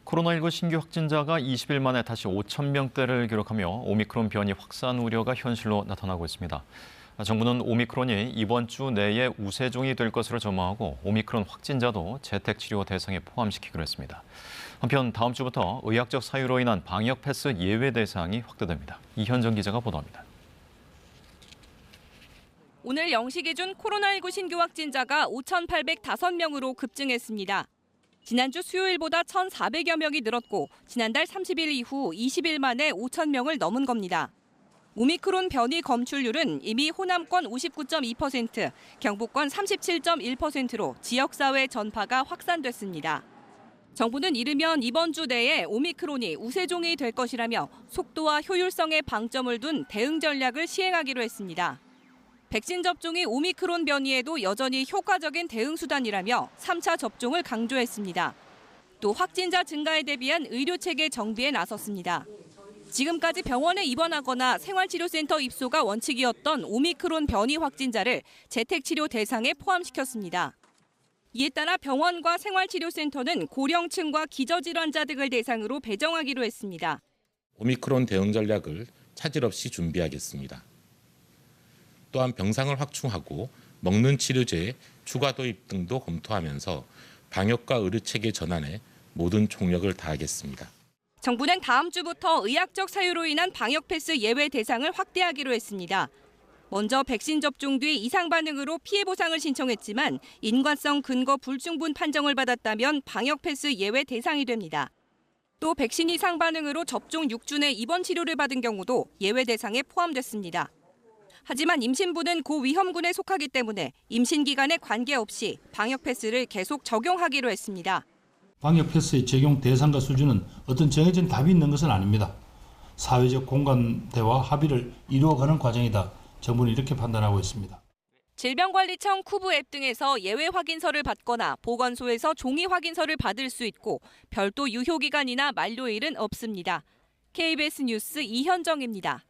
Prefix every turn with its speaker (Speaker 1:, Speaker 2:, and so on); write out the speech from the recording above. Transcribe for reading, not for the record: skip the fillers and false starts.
Speaker 1: 코로나19 신규 확진자가 20일 만에 다시 5천 명대를 기록하며 오미크론 변이 확산 우려가 현실로 나타나고 있습니다. 정부는 오미크론이 이번 주 내에 우세종이 될 것으로 전망하고 오미크론 확진자도 재택치료 대상에 포함시키기로 했습니다. 한편 다음 주부터 의학적 사유로 인한 방역 패스 예외 대상이 확대됩니다. 이현정 기자가 보도합니다.
Speaker 2: 오늘 0시 기준 코로나19 신규 확진자가 5,805명으로 급증했습니다. 지난주 수요일보다 1,400여 명이 늘었고 지난달 30일 이후 20일 만에 5,000명을 넘은 겁니다. 오미크론 변이 검출률은 이미 호남권 59.2%, 경북권 37.1%로 지역사회 전파가 확산됐습니다. 정부는 이르면 이번 주 내에 오미크론이 우세종이 될 것이라며 속도와 효율성에 방점을 둔 대응 전략을 시행하기로 했습니다. 백신 접종이 오미크론 변이에도 여전히 효과적인 대응 수단이라며 3차 접종을 강조했습니다. 또 확진자 증가에 대비한 의료체계 정비에 나섰습니다. 지금까지 병원에 입원하거나 생활치료센터 입소가 원칙이었던 오미크론 변이 확진자를 재택치료 대상에 포함시켰습니다. 이에 따라 병원과 생활치료센터는 고령층과 기저질환자 등을 대상으로 배정하기로 했습니다.
Speaker 3: 오미크론 대응 전략을 차질 없이 준비하겠습니다. 또한 병상을 확충하고 먹는 치료제 추가 도입 등도 검토하면서 방역과 의료체계 전환에 모든 총력을 다하겠습니다.
Speaker 2: 정부는 다음 주부터 의학적 사유로 인한 방역 패스 예외 대상을 확대하기로 했습니다. 먼저 백신 접종 뒤 이상 반응으로 피해 보상을 신청했지만 인과성 근거 불충분 판정을 받았다면 방역 패스 예외 대상이 됩니다. 또 백신 이상 반응으로 접종 6주 내 입원 치료를 받은 경우도 예외 대상에 포함됐습니다. 하지만 임신부는 고위험군에 속하기 때문에 임신 기간에 관계없이 방역 패스를 계속 적용하기로 했습니다.
Speaker 4: 방역 패스의 적용 대상과 수준은 어떤 정해진 답이 있는 것은 아닙니다. 사회적 공감대와 합의를 이루어가는 과정이다. 정부는 이렇게 판단하고 있습니다.
Speaker 2: 질병관리청 쿠브 앱 등에서 예외 확인서를 받거나 보건소에서 종이 확인서를 받을 수 있고 별도 유효기간이나 만료일은 없습니다. KBS 뉴스 이현정입니다.